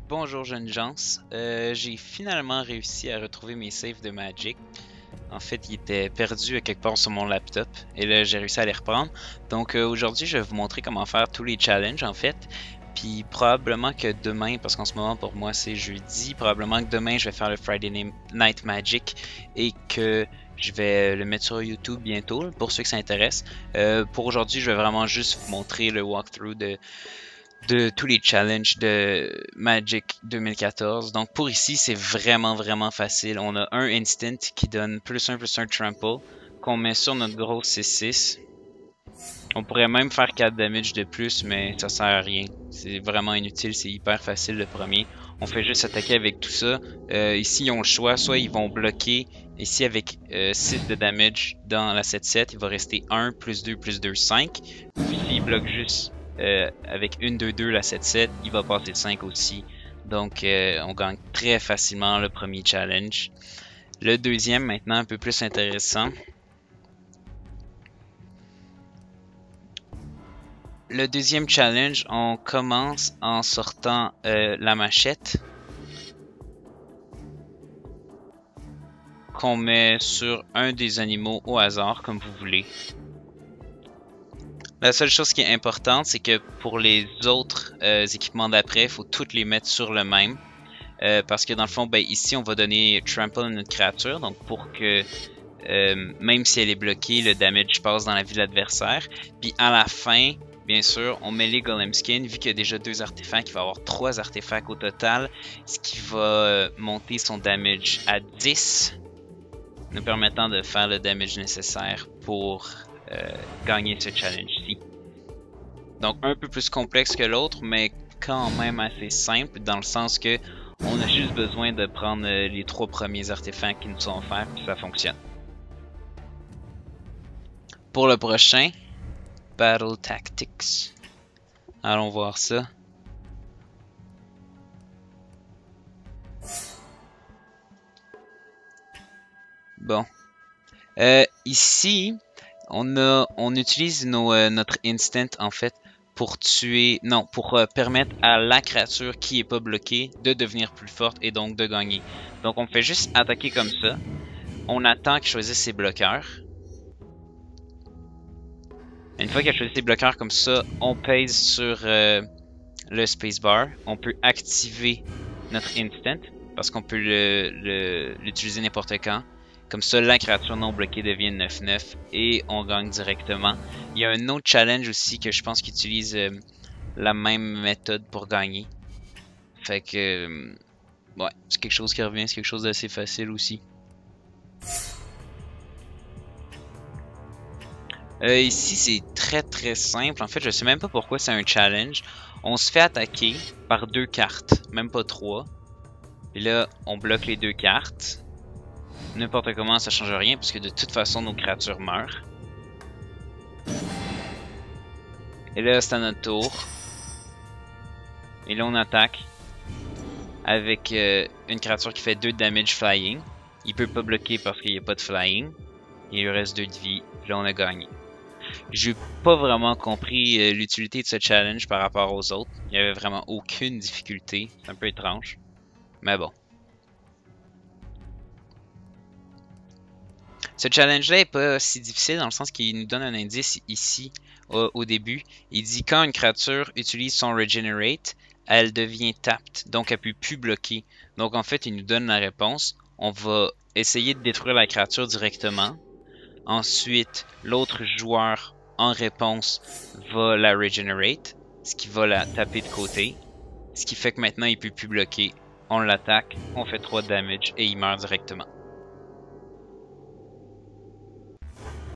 Bonjour jeunes gens, j'ai finalement réussi à retrouver mes saves de Magic. En fait, ils étaient perdus quelque part sur mon laptop et là j'ai réussi à les reprendre. Donc aujourd'hui je vais vous montrer comment faire tous les challenges en fait. Puis probablement que demain, parce qu'en ce moment pour moi c'est jeudi, probablement que demain je vais faire le Friday Night Magic et que je vais le mettre sur YouTube bientôt pour ceux que ça intéresse. Pour aujourd'hui je vais vraiment juste vous montrer le walkthrough de tous les challenges de Magic 2014. Donc pour ici, c'est vraiment facile. On a un instant qui donne +1/+1 trample qu'on met sur notre gros 6/6. On pourrait même faire 4 damage de plus, mais ça sert à rien. C'est vraiment inutile, c'est hyper facile le premier. On fait juste attaquer avec tout ça. Ici, ils ont le choix, soit ils vont bloquer. Ici, avec 6 de damage dans la 7/7, il va rester 1, +2, +2, 5. Puis s'il bloque juste avec 1, 2, 2 la 7/7, il va passer 5 aussi. Donc on gagne très facilement le premier challenge. Le deuxième maintenant un peu plus intéressant. Le deuxième challenge, on commence en sortant la machette qu'on met sur un des animaux au hasard comme vous voulez. La seule chose qui est importante, c'est que pour les autres équipements d'après, il faut toutes les mettre sur le même. Parce que dans le fond, ben, ici, on va donner trample à notre créature. Donc pour que, même si elle est bloquée, le damage passe dans la vie de l'adversaire. Puis à la fin, bien sûr, on met les Golem Skin. Vu qu'il y a déjà 2 artefacts, il va y avoir 3 artefacts au total. Ce qui va monter son damage à 10. Nous permettant de faire le damage nécessaire pour gagner ce challenge-ci. Donc un peu plus complexe que l'autre, mais quand même assez simple, dans le sens que on a juste besoin de prendre les 3 premiers artefacts qui nous sont offerts, puis ça fonctionne. Pour le prochain, Battle Tactics. Allons voir ça. Bon. Ici, on utilise notre instant en fait pour tuer, non, pour permettre à la créature qui est pas bloquée de devenir plus forte et donc de gagner. Donc on fait juste attaquer comme ça. On attend qu'il choisisse ses bloqueurs. Une fois qu'il a choisi ses bloqueurs comme ça, on pèse sur le spacebar. On peut activer notre instant parce qu'on peut l'utiliser n'importe quand. Comme ça, la créature non bloquée devient 9/9 et on gagne directement. Il y a un autre challenge aussi que je pense qu'il utilise la même méthode pour gagner. Fait que, ouais, c'est quelque chose qui revient, c'est quelque chose d'assez facile aussi. Ici, c'est très simple. En fait, je sais même pas pourquoi c'est un challenge. On se fait attaquer par 2 cartes, même pas 3. Et là, on bloque les 2 cartes. N'importe comment, ça change rien parce que de toute façon, nos créatures meurent. Et là, c'est à notre tour. Et là, on attaque avec une créature qui fait 2 damage flying. Il peut pas bloquer parce qu'il n'y a pas de flying. Il lui reste 2 de vie. Là, on a gagné. J'ai pas vraiment compris l'utilité de ce challenge par rapport aux autres. Il n'y avait vraiment aucune difficulté. C'est un peu étrange. Mais bon. Ce challenge-là est pas si difficile dans le sens qu'il nous donne un indice ici au début. Il dit quand une créature utilise son Regenerate, elle devient tapped, donc elle peut plus bloquer. Donc en fait, il nous donne la réponse. On va essayer de détruire la créature directement. Ensuite, l'autre joueur en réponse va la Regenerate, ce qui va la taper de côté. Ce qui fait que maintenant il peut plus bloquer. On l'attaque, on fait 3 de damage et il meurt directement.